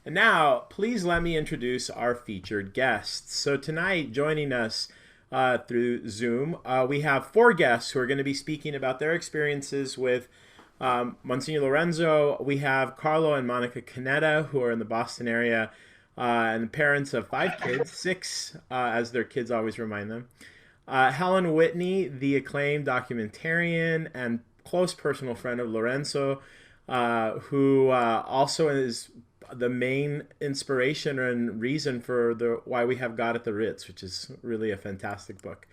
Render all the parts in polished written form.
And now, please let me introduce our featured guests. So, tonight, joining us through Zoom, we have four guests who are going to be speaking about their experiences with Monsignor Lorenzo. We have Carlo and Monica Canetta, who are in the Boston area, and parents of five kids, six, as their kids always remind them. Helen Whitney, the acclaimed documentarian and close personal friend of Lorenzo, who also is the main inspiration and reason for the why we have God at the Ritz, which is really a fantastic book.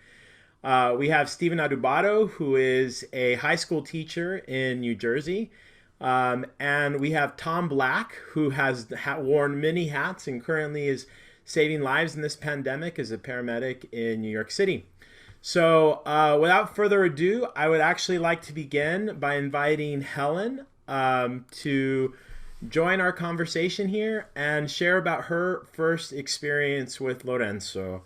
We have Stephen Adubato, who is a high school teacher in New Jersey. And we have Tom Black, who has worn many hats and currently is saving lives in this pandemic as a paramedic in New York City. So, without further ado, I would actually like to begin by inviting Helen to join our conversation here and share about her first experience with Lorenzo,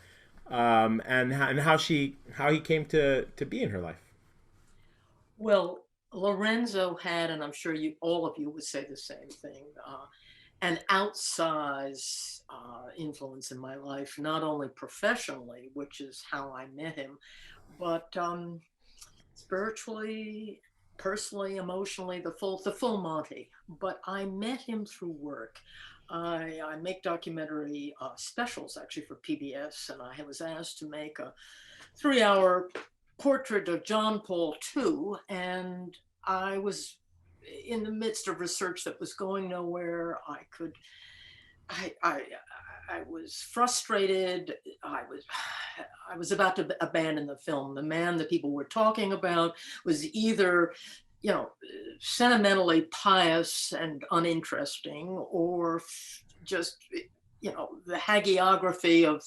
and how he came to be in her life. Well, Lorenzo had, and I'm sure all of you would say the same thing, an outsized influence in my life, not only professionally, which is how I met him, but spiritually, personally, emotionally, the full Monty. But I met him through work. I make documentary specials actually for PBS, and I was asked to make a 3-hour portrait of John Paul II, and I was in the midst of research that was going nowhere. I was frustrated. I was about to abandon the film. The man that people were talking about was either, sentimentally pious and uninteresting, or just, the hagiography of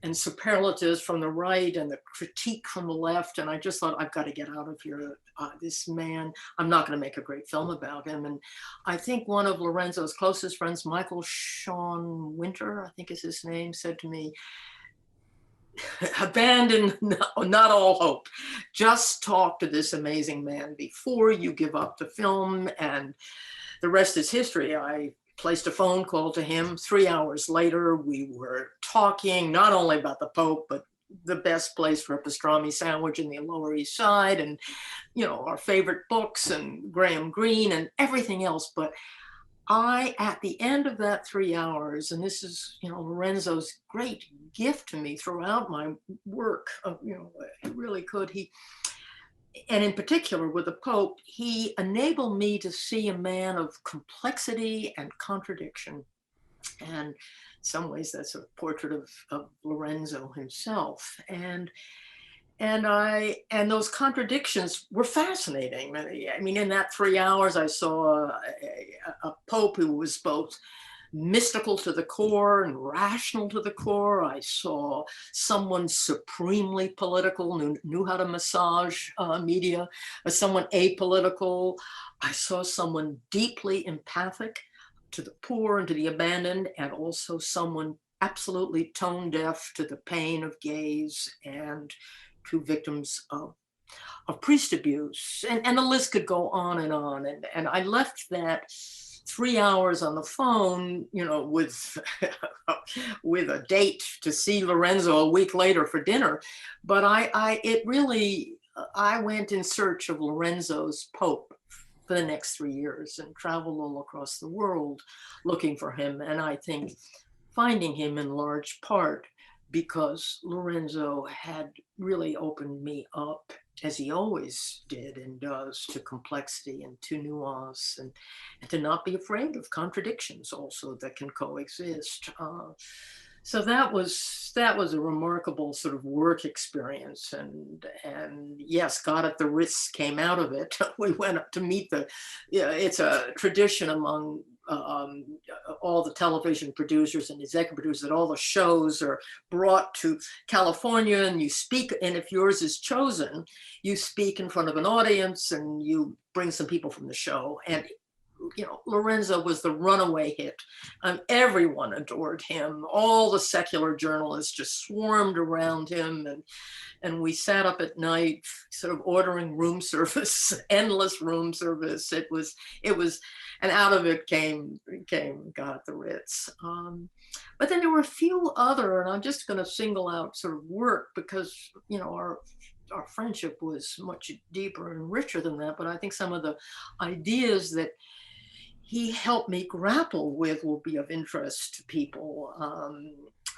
and superlatives from the right and the critique from the left. And I just thought, I've got to get out of here. This man, I'm not going to make a great film about him. And I think one of Lorenzo's closest friends, Michael Sean Winter, I think is his name, said to me, abandon not all hope. Just talk to this amazing man before you give up the film. And the rest is history. I placed a phone call to him. 3 hours later, we were talking not only about the Pope, but the best place for a pastrami sandwich in the Lower East Side, and our favorite books and Graham Greene and everything else. But at the end of that 3 hours, and this is Lorenzo's great gift to me throughout my work, it really could, and in particular with the Pope, he enabled me to see a man of complexity and contradiction. And in some ways, that's a portrait of Lorenzo himself. And those contradictions were fascinating. I mean, in that 3 hours, I saw a Pope who was both mystical to the core and rational to the core. I saw someone supremely political, knew how to massage media, someone apolitical. I saw someone deeply empathic to the poor and to the abandoned, and also someone absolutely tone deaf to the pain of gays and to victims of priest abuse. And the list could go on and on. And I left that 3 hours on the phone, with with a date to see Lorenzo a week later for dinner. But I went in search of Lorenzo's Pope for the next 3 years and traveled all across the world looking for him. And I think finding him in large part because Lorenzo had really opened me up, as he always did and does, to complexity and to nuance, and to not be afraid of contradictions also that can coexist. So that was a remarkable sort of work experience, and yes, God at the Ritz came out of it. We went up to meet it's a tradition among all the television producers and executive producers that all the shows are brought to California, and you speak, and if yours is chosen, you speak in front of an audience and you bring some people from the show. And you know, Lorenzo was the runaway hit. Everyone adored him. All the secular journalists just swarmed around him, and we sat up at night sort of ordering room service, endless room service. It was, and out of it came God at the Ritz. But then there were a few other, and I'm just going to single out sort of work, because, you know, our friendship was much deeper and richer than that. But I think some of the ideas that he helped me grapple with will be of interest to people.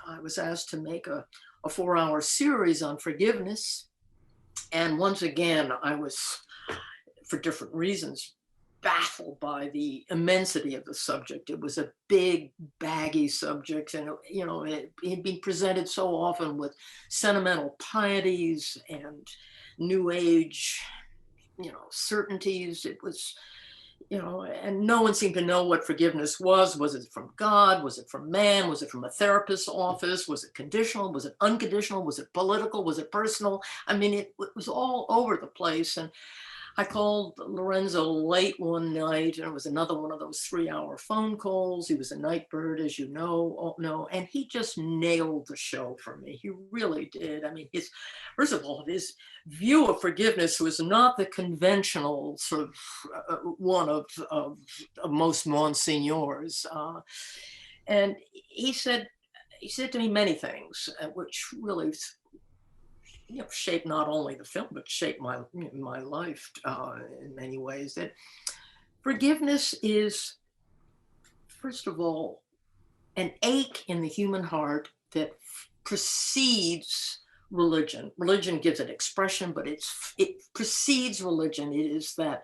I was asked to make a 4-hour series on forgiveness. And once again, I was, for different reasons, baffled by the immensity of the subject. It was a big, baggy subject, and you know, it had been presented so often with sentimental pieties and New Age, you know, certainties. It was, you know, and no one seemed to know what forgiveness was. Was it from God? Was it from man? Was it from a therapist's office? Was it conditional? Was it unconditional? Was it political? Was it personal? I mean, it was all over the place. And I called Lorenzo late one night, and it was another one of those 3-hour phone calls. He was a night bird, as you know, and he just nailed the show for me. He really did. I mean, first of all, his view of forgiveness was not the conventional sort of one of most monsignors. And he said to me many things, which really, you know, shaped not only the film, but shaped my life in many ways. That forgiveness is, first of all, an ache in the human heart that precedes religion. Religion gives it expression, but it precedes religion. It is that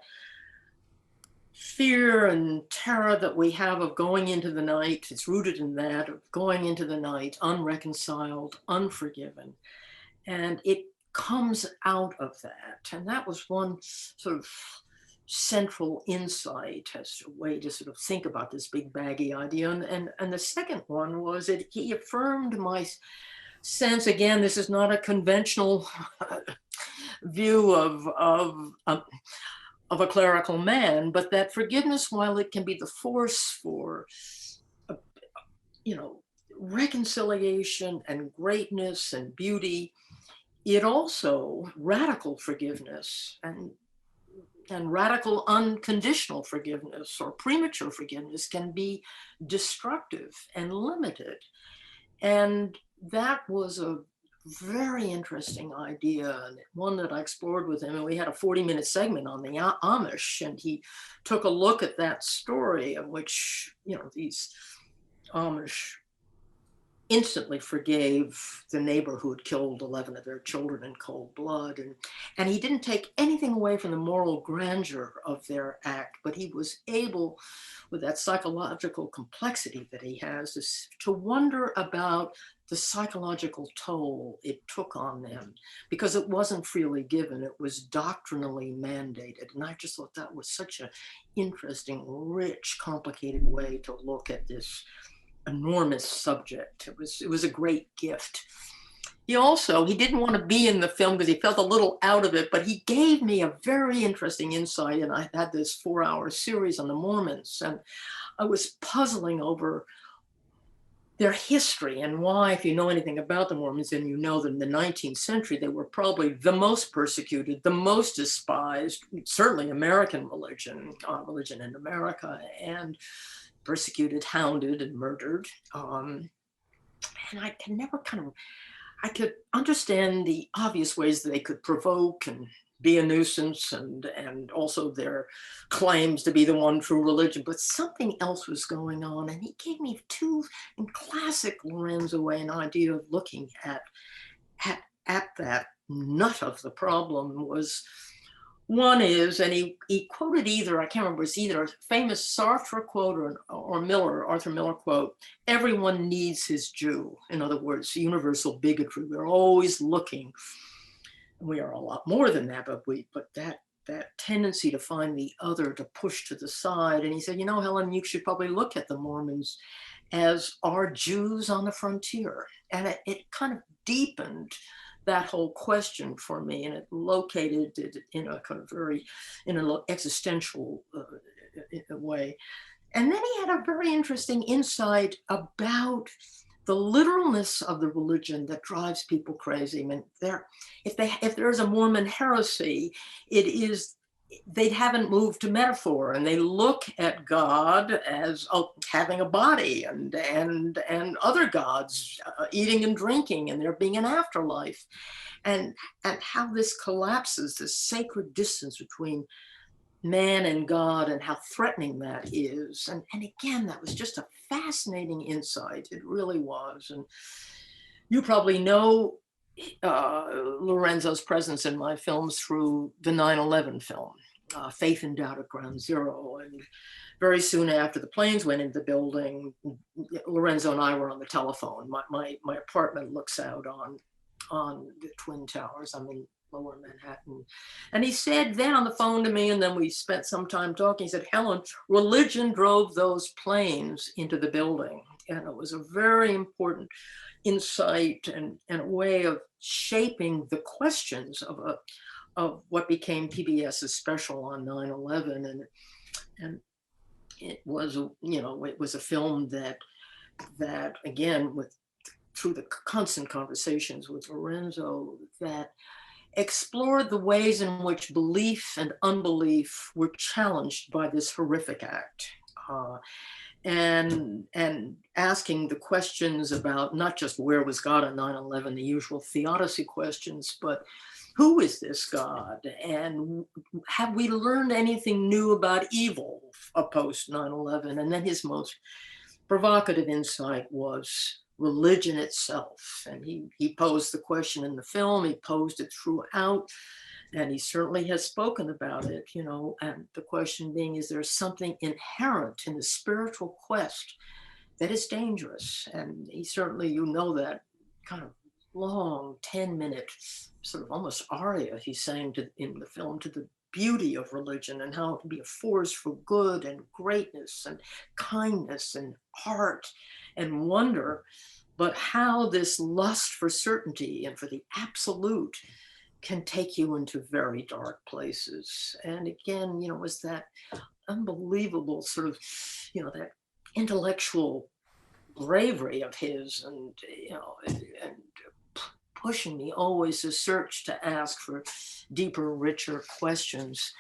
fear and terror that we have of going into the night. It's rooted in that, of going into the night unreconciled, unforgiven. And it comes out of that. And that was one sort of central insight as a way to sort of think about this big baggy idea. And the second one was that he affirmed my sense, again, this is not a conventional view of a clerical man, but that forgiveness, while it can be the force for, you know, reconciliation and greatness and beauty, it also, radical forgiveness and radical unconditional forgiveness or premature forgiveness can be destructive and limited. And that was a very interesting idea, and one that I explored with him. And we had a 40-minute segment on the Amish, and he took a look at that story of which, you know, these Amish instantly forgave the neighbor who had killed 11 of their children in cold blood. And he didn't take anything away from the moral grandeur of their act, but he was able, with that psychological complexity that he has, to wonder about the psychological toll it took on them, because it wasn't freely given, it was doctrinally mandated. And I just thought that was such an interesting, rich, complicated way to look at this enormous subject. It was a great gift. He didn't want to be in the film because he felt a little out of it, but he gave me a very interesting insight. And I had this 4-hour series on the Mormons, and I was puzzling over their history and why, if you know anything about the Mormons, and you know that in the 19th century, they were probably the most persecuted, the most despised, certainly American religion in America, and persecuted, hounded, and murdered. And I can never I could understand the obvious ways that they could provoke and be a nuisance, and also their claims to be the one true religion, but something else was going on. And he gave me in classic Lorenzo way, an idea of looking at that nut of the problem. One is, and he quoted either, I can't remember, it's either a famous Sartre quote or Arthur Miller quote, everyone needs his Jew. In other words, universal bigotry. We're always looking, and we are a lot more than that, but that tendency to find the other, to push to the side. And he said, you know, Helen, you should probably look at the Mormons as our Jews on the frontier. And it kind of deepened that whole question for me, and it located it in a kind of in an existential way. And then he had a very interesting insight about the literalness of the religion that drives people crazy. I mean, if there's a Mormon heresy, it is they haven't moved to metaphor, and they look at God as having a body, and other gods eating and drinking, and there being an afterlife, and how this collapses, this sacred distance between man and God, and how threatening that is. And again, that was just a fascinating insight. It really was. And you probably know Lorenzo's presence in my films through the 9/11 film, Faith and Doubt at Ground Zero. And very soon after the planes went into the building, Lorenzo and I were on the telephone. My apartment looks out on the Twin Towers. I'm in Lower Manhattan. And he said then on the phone to me, and then we spent some time talking, he said, "Helen, religion drove those planes into the building." And it was a very important insight and a way of shaping the questions of what became PBS's special on 9/11. And it was, it was a film that again, through the constant conversations with Lorenzo, that explored the ways in which belief and unbelief were challenged by this horrific act, and asking the questions about not just where was God on 9/11, the usual theodicy questions, but who is this God, and have we learned anything new about evil post 9/11? And then his most provocative insight was religion itself. And he posed the question in the film, he posed it throughout, and he certainly has spoken about it, and the question being, is there something inherent in the spiritual quest that is dangerous? And he certainly, that kind of long 10-minute sort of almost aria he's saying in the film to the beauty of religion, and how it can be a force for good and greatness and kindness and art and wonder, but how this lust for certainty and for the absolute can take you into very dark places. And again, was that unbelievable sort of, that intellectual bravery of his, and pushing me always to search, to ask for deeper, richer questions.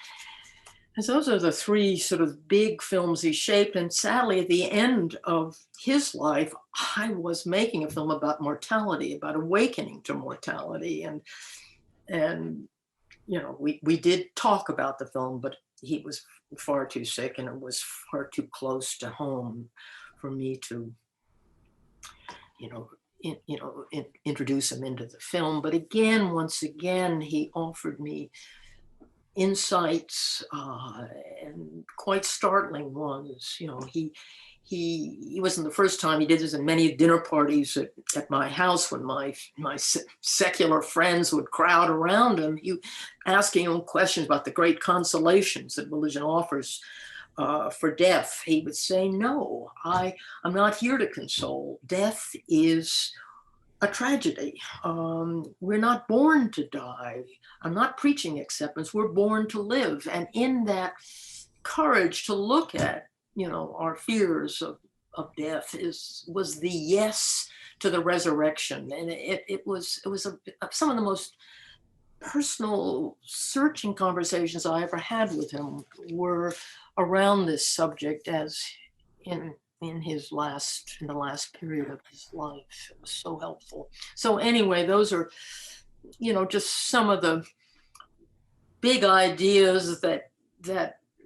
And so those are the three sort of big films he shaped. And sadly, at the end of his life, I was making a film about mortality, about awakening to mortality. And we did talk about the film, but he was far too sick, and it was far too close to home for me to, introduce him into the film. But again, once again, he offered me insights, and quite startling ones. He wasn't the first time. He did this in many dinner parties at my house, when my secular friends would crowd around him, asking him questions about the great consolations that religion offers for death. He would say, "No, I'm not here to console. Death is a tragedy. We're not born to die. I'm not preaching acceptance. We're born to live." And in that courage to look at, our fears of death was the yes to the resurrection. And it was some of the most personal, searching conversations I ever had with him were around this subject, as in the last period of his life. It was so helpful. So anyway, those are, just some of the big ideas that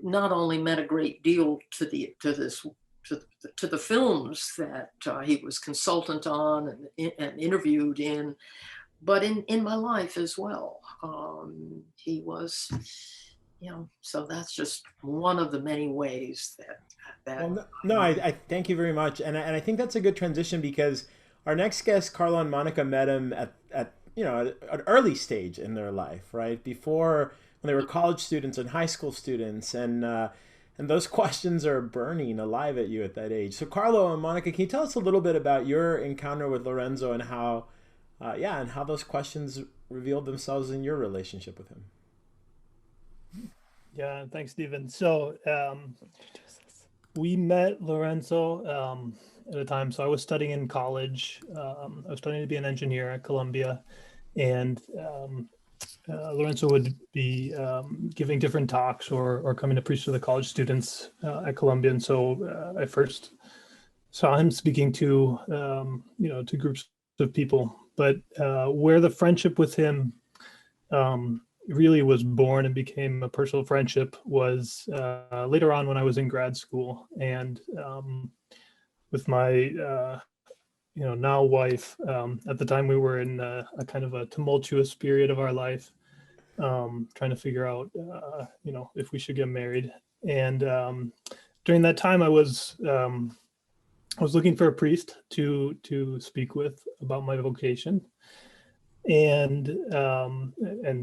not only meant a great deal to the films that he was consultant on and interviewed in, but in my life as well. He was, so that's just one of the many ways that. Well, no, I thank you very much, and I think that's a good transition, because our next guest, Carlo and Monica, met him at an early stage in their life, right before, when they were college students and high school students, and those questions are burning alive at you at that age. So, Carlo and Monica, can you tell us a little bit about your encounter with Lorenzo, and how, and how those questions revealed themselves in your relationship with him? Yeah, thanks, Stephen. So we met Lorenzo at a time. So I was studying in college. I was studying to be an engineer at Columbia, and Lorenzo would be giving different talks or coming to preach to the college students at Columbia. And so I first saw him speaking to to groups of people. But where the friendship with him really was born and became a personal friendship was later on when I was in grad school, and with my now wife. At the time, we were in a kind of a tumultuous period of our life, trying to figure out if we should get married. And during that time, I was looking for a priest to speak with about my vocation, and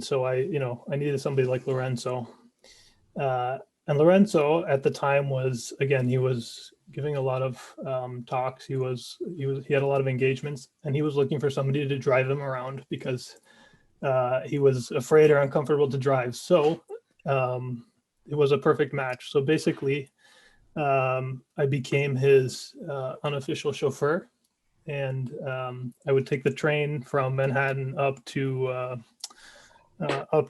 so I needed somebody like Lorenzo. And Lorenzo at the time was, again, he was giving a lot of talks. He had a lot of engagements, and he was looking for somebody to drive him around because he was afraid or uncomfortable to drive. So it was a perfect match. So basically, I became his unofficial chauffeur, and I would take the train from Manhattan up to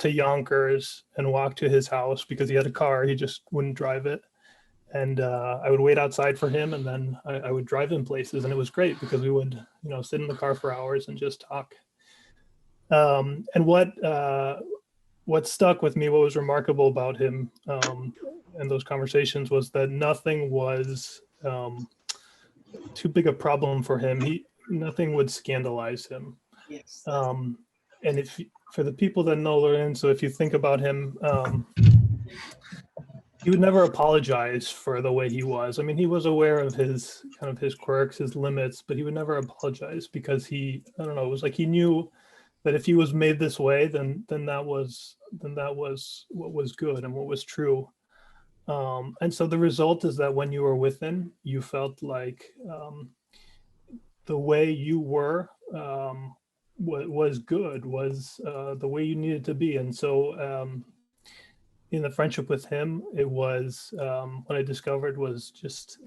Yonkers and walk to his house because he had a car. He just wouldn't drive it. And I would wait outside for him, and then I would drive him places. And it was great because we would, sit in the car for hours and just talk. And what stuck with me, what was remarkable about him and those conversations was that nothing was too big a problem for him. Nothing would scandalize him. Yes. And for the people that know Lorenzo, if you think about him, he would never apologize for the way he was. I mean, he was aware of his quirks, his limits, but he would never apologize because I don't know, it was like he knew that if he was made this way, then that was what was good and what was true. And so the result is that when you were with him, you felt like the way you were was good, was the way you needed to be. And so in the friendship with him, it was what I discovered was just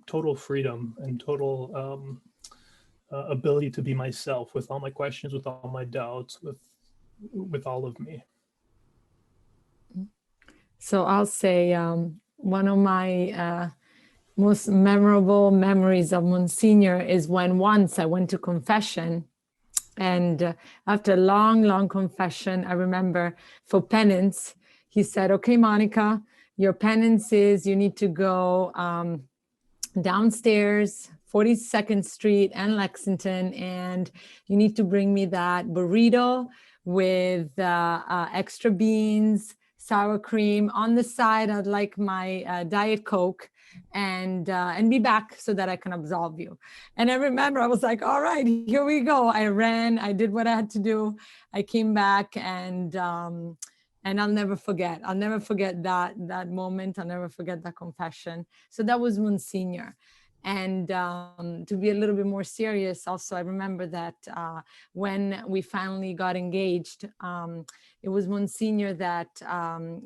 total freedom and total ability to be myself with all my questions, with all my doubts, with all of me. So I'll say one of my most memorable memories of Monsignor is when once I went to confession. And after a long, long confession, I remember for penance, he said, okay, Monica, your penance is you need to go downstairs, 42nd Street and Lexington, and you need to bring me that burrito with extra beans, sour cream. On the side, I'd like my Diet Coke, and be back so that I can absolve you. And I remember I was like, all right, here we go. I ran, I did what I had to do. I came back, and I'll never forget that moment. I'll never forget that confession. So that was Monsignor. And to be a little bit more serious, also, I remember that when we finally got engaged, it was Monsignor that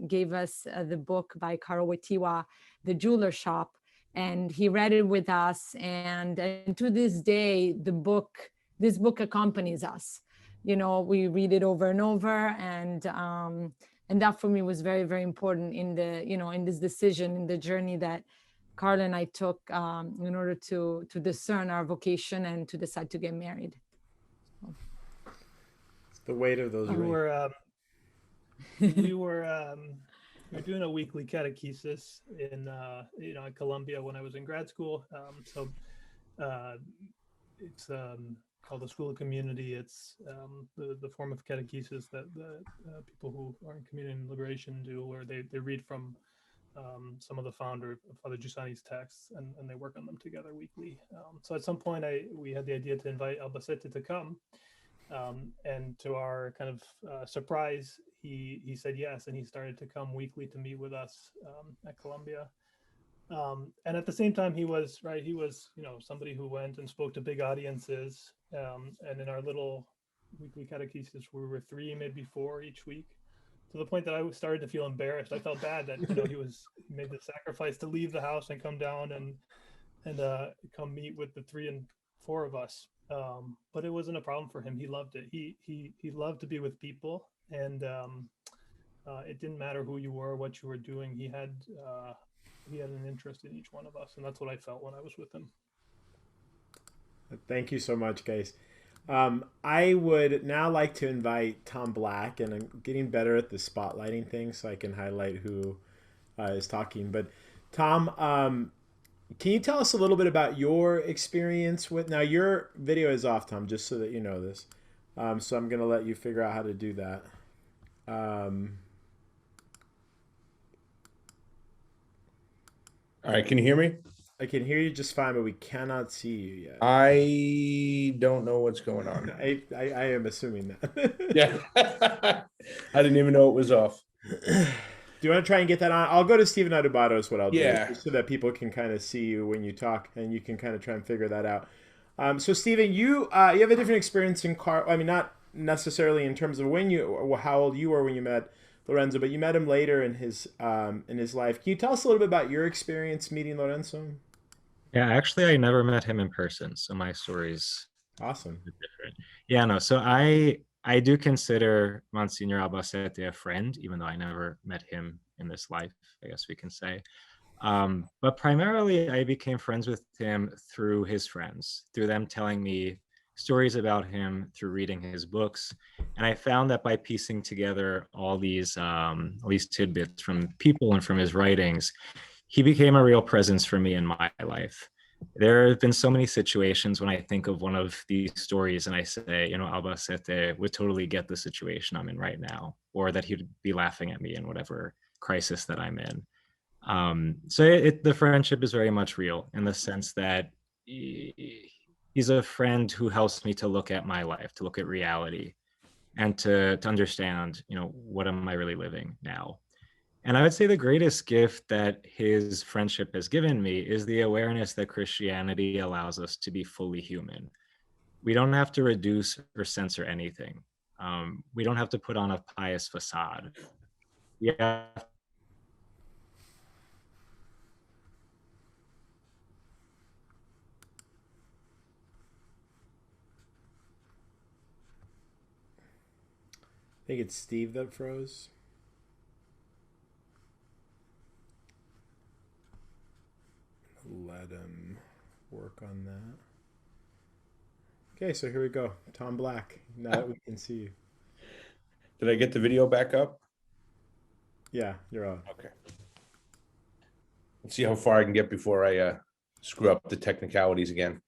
gave us the book by CARLO, The Jeweler Shop, and he read it with us. And to this day, this book accompanies us. We read it over and over, and that for me was very, very important in in this decision, in the journey that Carlo and I took in order to discern our vocation and to decide to get married. It's the weight of those rings. We were doing a weekly catechesis in at Columbia when I was in grad school. It's called the School of Community. It's the form of catechesis that the people who are in community and liberation do, where they read from some of the founder of Father Giussani's texts, and they work on them together weekly. So at some point we had the idea to invite Albacete to come, and to our kind of surprise, he said yes, and he started to come weekly to meet with us at Columbia. And at the same time, he was somebody who went and spoke to big audiences, and in our little weekly catechesis, we were 3, maybe 4 each week. to the point that I started to feel embarrassed. I felt bad that he made the sacrifice to leave the house and come down and come meet with the 3 and 4 of us. But it wasn't a problem for him. He loved it. He loved to be with people, and it didn't matter who you were, what you were doing. He had an interest in each one of us, and that's what I felt when I was with him. Thank you so much, guys. I would now like to invite Tom Black, and I'm getting better at the spotlighting thing so I can highlight who is talking. But Tom, can you tell us a little bit about your experience with, now your video is off, Tom, just so that you know this. So I'm going to let you figure out how to do that. All right, can you hear me? I can hear you just fine, but we cannot see you yet. I don't know what's going on. I am assuming that. Yeah. I didn't even know it was off. Do you want to try and get that on? I'll go to Stephen Adubato is what I'll do, just so that people can kind of see you when you talk, and you can kind of try and figure that out. So Stephen, you have a different experience in CARLO. I mean, not necessarily in terms of when you or how old you were when you met Lorenzo, but you met him later in his life. Can you tell us a little bit about your experience meeting Lorenzo? Yeah, actually, I never met him in person, so my story's awesome. Different. Yeah, no. So I do consider Monsignor Albacete a friend, even though I never met him in this life, I guess we can say. But primarily, I became friends with him through his friends, through them telling me stories about him, through reading his books. And I found that by piecing together all these tidbits from people and from his writings, he became a real presence for me in my life. There have been so many situations when I think of one of these stories and I say, Albacete would totally get the situation I'm in right now, or that he'd be laughing at me in whatever crisis that I'm in. So the friendship is very much real in the sense that he's a friend who helps me to look at my life, to look at reality, and to understand, what am I really living now? And I would say the greatest gift that his friendship has given me is the awareness that Christianity allows us to be fully human. We don't have to reduce or censor anything. We don't have to put on a pious facade. We have I think it's Steve that froze. Let him work on that. Okay, so here we go. Tom Black. Now that we can see you. Did I get the video back up? Yeah, you're on. Okay. Let's see how far I can get before I screw up the technicalities again.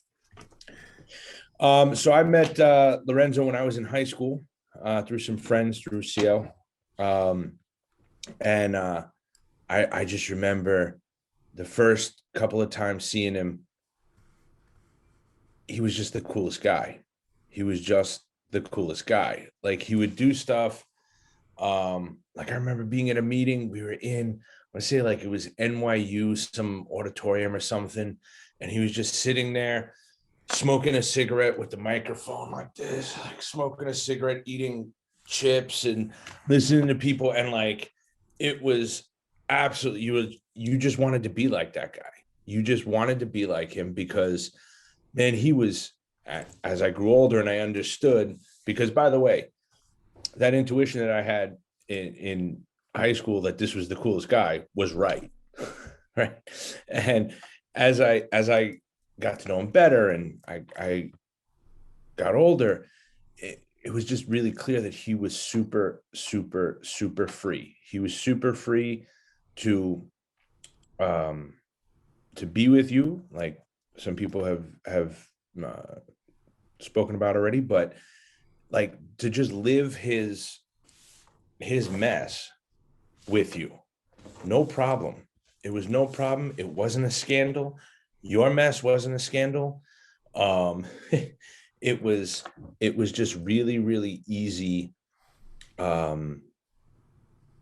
So I met Lorenzo when I was in high school through some friends through CL. And I just remember the first couple of times seeing him, he was just the coolest guy. He was just the coolest guy. Like, he would do stuff. Like, I remember being at a meeting, we were in, I say like it was NYU, some auditorium or something. And he was just sitting there smoking a cigarette with the microphone like this, like smoking a cigarette, eating chips and listening to people. And like, it was absolutely, you just wanted to be like that guy. You just wanted to be like him because, man, he was, as I grew older and I understood, because by the way, that intuition that I had in high school that this was the coolest guy was right. Right. And as I got to know him better and I got older, it was just really clear that he was super, super, super free. He was super free to be with you, like some people have spoken about already, but like to just live his mess with you, no problem. It was no problem. It wasn't a scandal. Your mess wasn't a scandal. It was just really, really easy to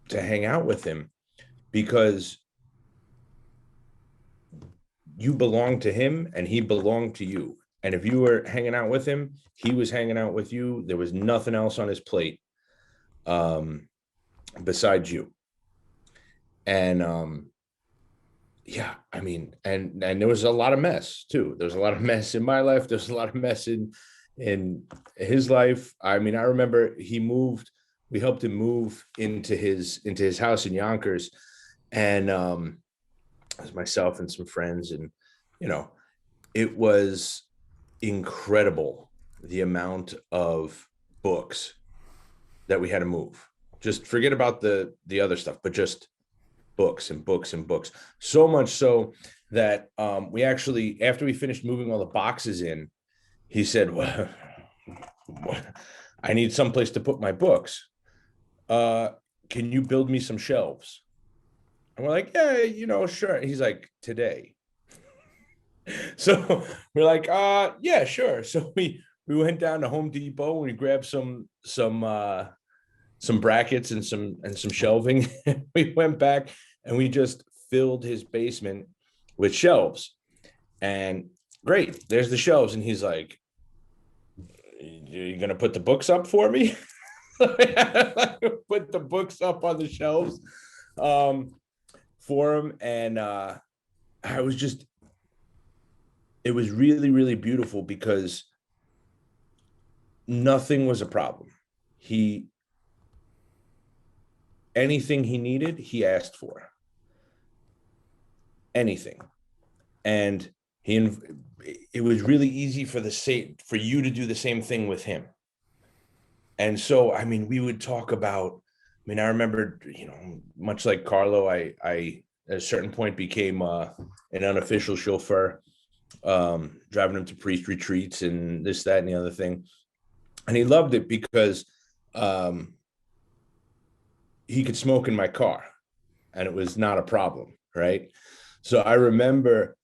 hang out with him because you belonged to him and he belonged to you. And if you were hanging out with him, he was hanging out with you. There was nothing else on his plate. besides you. And yeah, I mean, and there was a lot of mess too. There's a lot of mess in my life. There's a lot of mess in his life. I mean, I remember we helped him move into his house in Yonkers, and it was myself and some friends, and you know, it was incredible the amount of books that we had to move. Just forget about the other stuff, but just books and books and books. So much so that we actually, after we finished moving all the boxes in, he said, well, I need someplace to put my books. Can you build me some shelves? And we're like, yeah, you know, sure. And he's like, today. So we're like, yeah, sure. So we went down to Home Depot and we grabbed some brackets and some shelving. We went back and we just filled his basement with shelves. And great, there's the shelves. And he's like, you're gonna put the books up for me? Put the books up on the shelves for him. And it was really, really beautiful because nothing was a problem. Anything he needed, he asked for. Anything. And it was really easy for you to do the same thing with him. And so, I mean, we would talk about, I mean, I remember, you know, much like Carlo, I at a certain point became an unofficial chauffeur, driving him to priest retreats and this, that, and the other thing. And he loved it because he could smoke in my car and it was not a problem, right? So I remember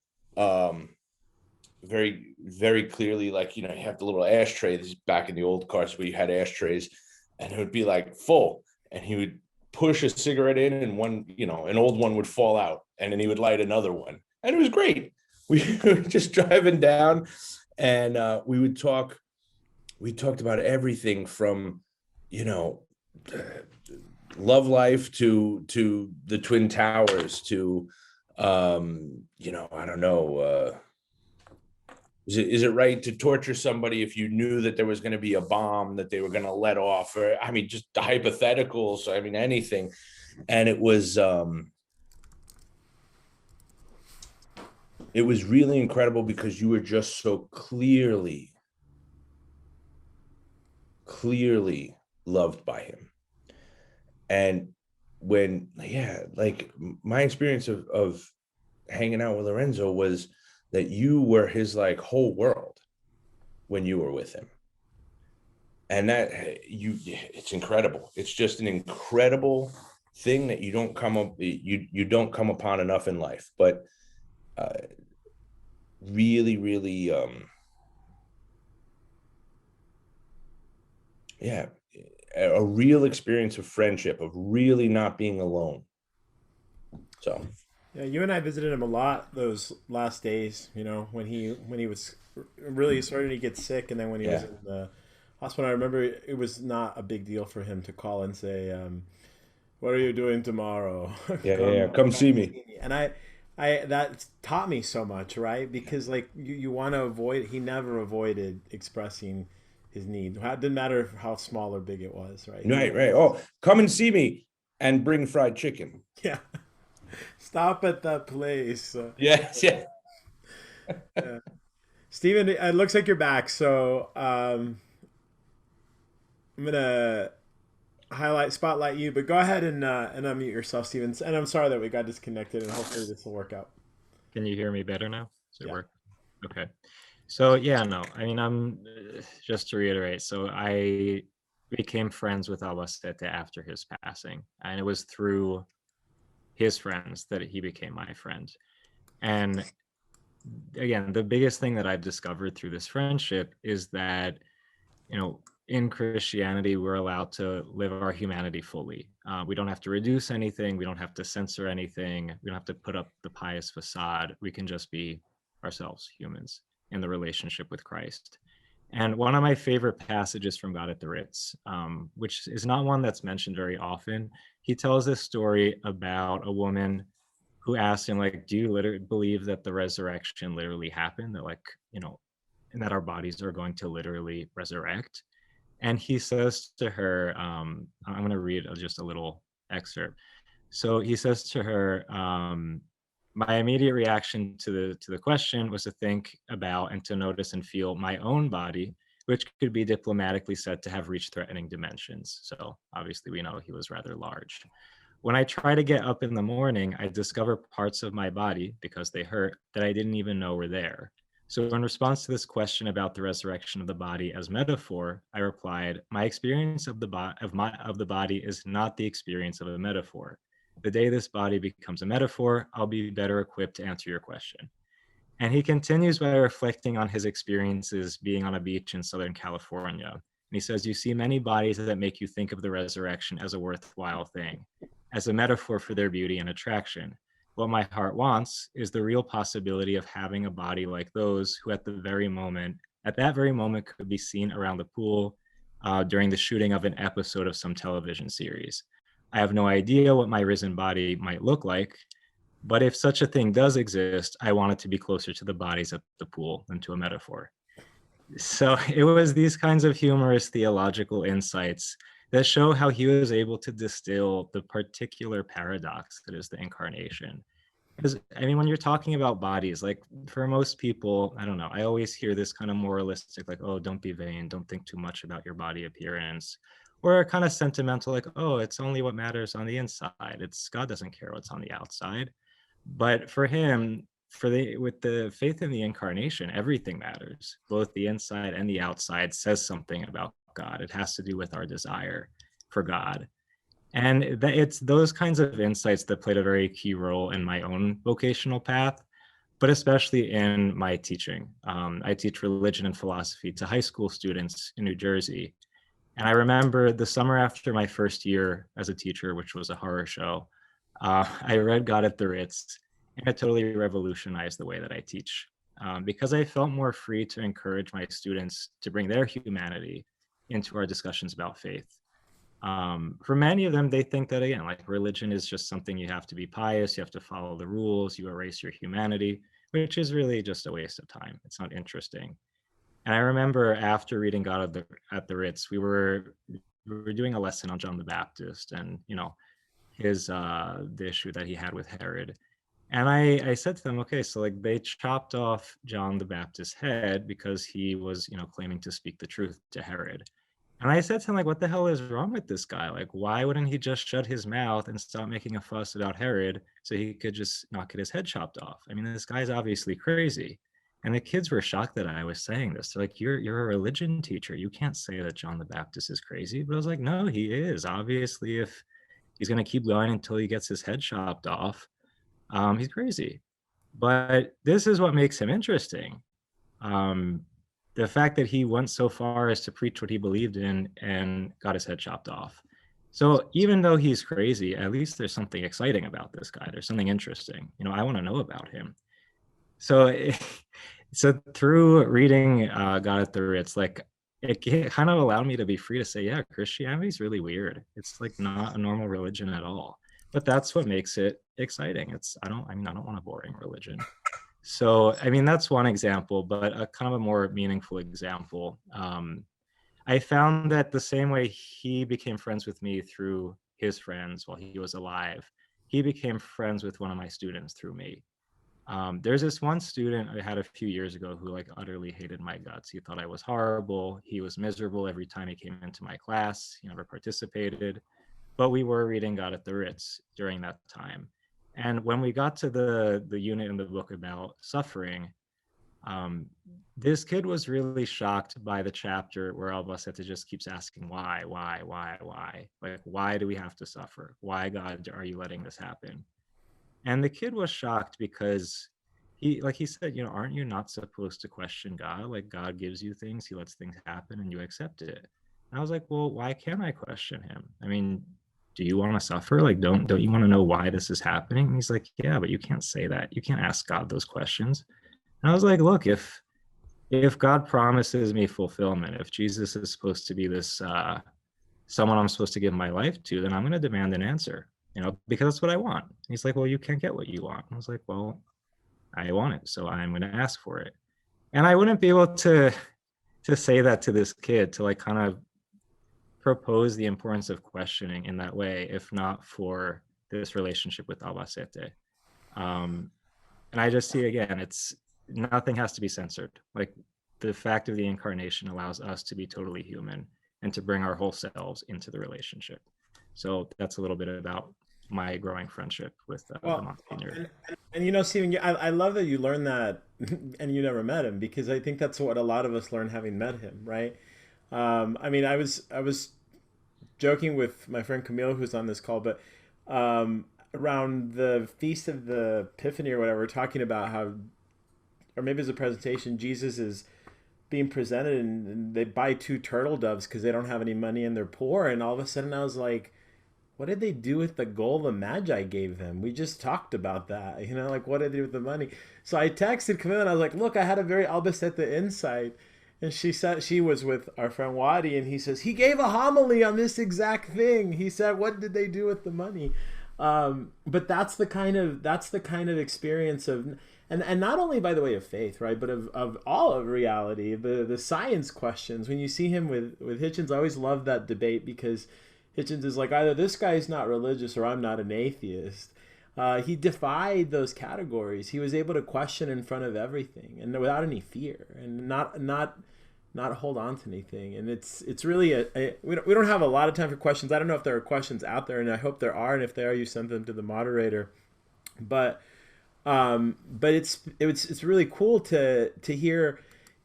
very, very clearly, like, you know, you have the little ashtray. This is back in the old cars where you had ashtrays, and it would be like full, and he would push a cigarette in, and one, you know, an old one would fall out, and then he would light another one, and it was great. We were just driving down, and we would talk. We talked about everything from, you know, love life to the Twin Towers to, you know, I don't know. Is it right to torture somebody if you knew that there was going to be a bomb that they were going to let off? Or, I mean, just the hypotheticals. I mean, anything. And it was really incredible because you were just so clearly loved by him. And when, yeah, like my experience of hanging out with Lorenzo was that you were his like whole world when you were with him. And that it's incredible. It's just an incredible thing that you don't come upon enough in life, but really, really, yeah, a real experience of friendship, of really not being alone. So yeah, you and I visited him a lot those last days, you know, when he was really starting to get sick, and then when he was in the hospital. I remember it was not a big deal for him to call and say, what are you doing tomorrow? Come see me. And I that taught me so much, right? Because like you want to avoid, he never avoided expressing his need. It didn't matter how small or big it was, right? Right. Oh, come and see me and bring fried chicken. Yeah. Stop at that place. Yes, yeah. Yeah. Steven, it looks like you're back. So I'm gonna spotlight you, but go ahead and unmute yourself, Steven. And I'm sorry that we got disconnected, and hopefully this will work out. Can you hear me better now? Does it work? Okay. So yeah, no, I mean, I'm just to reiterate. So I became friends with Albacete after his passing, and it was through his friends that he became my friend. And again, the biggest thing that I've discovered through this friendship is that, you know, in Christianity, we're allowed to live our humanity fully. We don't have to reduce anything. We don't have to censor anything. We don't have to put up the pious facade. We can just be ourselves, humans, in the relationship with Christ. And one of my favorite passages from God at the Ritz, which is not one that's mentioned very often, he tells this story about a woman who asked him, like, do you literally believe that the resurrection literally happened? That, like, you know, and that our bodies are going to literally resurrect? And he says to her, I'm going to read just a little excerpt. So he says to her, my immediate reaction to the question was to think about and to notice and feel my own body, which could be diplomatically said to have reached threatening dimensions. So obviously we know he was rather large. When I try to get up in the morning, I discover parts of my body, because they hurt, that I didn't even know were there. So in response to this question about the resurrection of the body as metaphor, I replied, my experience of the body is not the experience of a metaphor. The day this body becomes a metaphor, I'll be better equipped to answer your question. And he continues by reflecting on his experiences being on a beach in Southern California. And he says, you see many bodies that make you think of the resurrection as a worthwhile thing, as a metaphor for their beauty and attraction. What my heart wants is the real possibility of having a body like those who at that very moment could be seen around the pool during the shooting of an episode of some television series. I have no idea what my risen body might look like, but if such a thing does exist, I want it to be closer to the bodies at the pool than to a metaphor. So it was these kinds of humorous theological insights that show how he was able to distill the particular paradox that is the incarnation. Because, I mean, when you're talking about bodies, like for most people, I don't know, I always hear this kind of moralistic, like, oh, don't be vain, don't think too much about your body appearance. Or kind of sentimental, like, oh, it's only what matters on the inside. It's God doesn't care what's on the outside. But for him, with the faith in the incarnation, everything matters. Both the inside and the outside says something about God. It has to do with our desire for God. And it's those kinds of insights that played a very key role in my own vocational path, but especially in my teaching. I teach religion and philosophy to high school students in New Jersey. And I remember the summer after my first year as a teacher, which was a horror show, I read God at the Ritz, and it totally revolutionized the way that I teach, because I felt more free to encourage my students to bring their humanity into our discussions about faith. For many of them, they think that, again, like religion is just something you have to be pious, you have to follow the rules, you erase your humanity, which is really just a waste of time. It's not interesting. And I remember after reading God at the Ritz, we were doing a lesson on John the Baptist and, you know, the issue that he had with Herod. And I said to them, okay, so like they chopped off John the Baptist's head because he was, you know, claiming to speak the truth to Herod. And I said to him, like, what the hell is wrong with this guy? Like, why wouldn't he just shut his mouth and stop making a fuss about Herod so he could just not get his head chopped off? I mean, this guy's obviously crazy. And the kids were shocked that I was saying this. They're like, you're a religion teacher. You can't say that John the Baptist is crazy. But I was like, no, he is. Obviously, if he's going to keep going until he gets his head chopped off, he's crazy. But this is what makes him interesting. The fact that he went so far as to preach what he believed in and got his head chopped off. So even though he's crazy, at least there's something exciting about this guy. There's something interesting. You know, I want to know about him. So, so through reading God at the Ritz, like it kind of allowed me to be free to say, yeah, Christianity is really weird. It's like not a normal religion at all. But that's what makes it exciting. I don't want a boring religion. So, I mean, that's one example, but a kind of a more meaningful example. I found that the same way he became friends with me through his friends while he was alive, he became friends with one of my students through me. There's this one student I had a few years ago who like utterly hated my guts. He thought I was horrible. He was miserable every time he came into my class. He never participated. But we were reading God at the Ritz during that time. And when we got to the unit in the book about suffering, this kid was really shocked by the chapter where Albacete just keeps asking, why? Like, why do we have to suffer? Why, God, are you letting this happen? And the kid was shocked because he said, you know, aren't you not supposed to question God? Like, God gives you things, he lets things happen and you accept it. And I was like, well, why can't I question him? I mean, do you want to suffer? Like, don't you want to know why this is happening? And he's like, yeah, but you can't say that. You can't ask God those questions. And I was like, look, if if God promises me fulfillment, if Jesus is supposed to be this someone I'm supposed to give my life to, then I'm going to demand an answer, because that's what I want. And he's like, well, you can't get what you want. I was like, well, I want it, so I'm going to ask for it. And I wouldn't be able to say that to this kid, to like kind of propose the importance of questioning in that way, if not for this relationship with Albacete. And I just see, again, it's nothing has to be censored. Like, the fact of the incarnation allows us to be totally human and to bring our whole selves into the relationship. So that's a little bit about my growing friendship with the Monsignor. And Stephen, I love that you learned that and you never met him, because I think that's what a lot of us learn having met him, right? I mean, I was joking with my friend Camille, who's on this call, but around the Feast of the Epiphany or whatever, talking about how, or maybe it's a presentation, Jesus is being presented and they buy 2 turtle doves because they don't have any money and they're poor. And all of a sudden I was like, what did they do with the gold the Magi gave them? We just talked about that, like what did they do with the money? So I texted Camille and I was like, look, I had a very Albacete insight. And she said, she was with our friend Wadi, and he says, he gave a homily on this exact thing. He said, what did they do with the money? But that's the kind of experience of, and not only by the way of faith, right, but of all of reality, the science questions. When you see him with Hitchens, I always love that debate, because Hitchens is like, either this guy's not religious or I'm not an atheist. He defied those categories. He was able to question in front of everything and without any fear, and not hold on to anything. And it's really we don't have a lot of time for questions. I don't know if there are questions out there, and I hope there are. And if there are, you send them to the moderator. But it's really cool to hear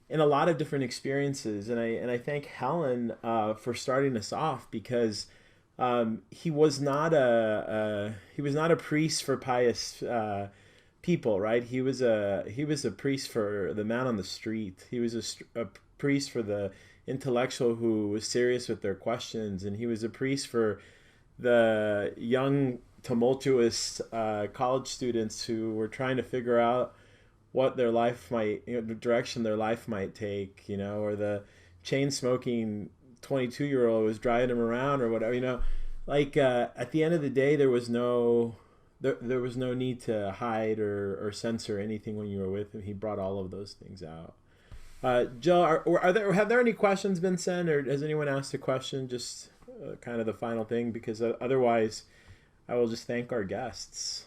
in a lot of different experiences. And I thank Helen for starting us off, because he was not a priest for pious people, right? He was a priest for the man on the street. He was a priest for the intellectual who was serious with their questions, and he was a priest for the young tumultuous college students who were trying to figure out what their life might, the direction their life might take, or the chain smoking 22-year-old was driving him around or whatever, like at the end of the day, there was no need to hide or censor anything when you were with him. He brought all of those things out. Joe, have there any questions been sent, or has anyone asked a question? Just kind of the final thing, because otherwise I will just thank our guests.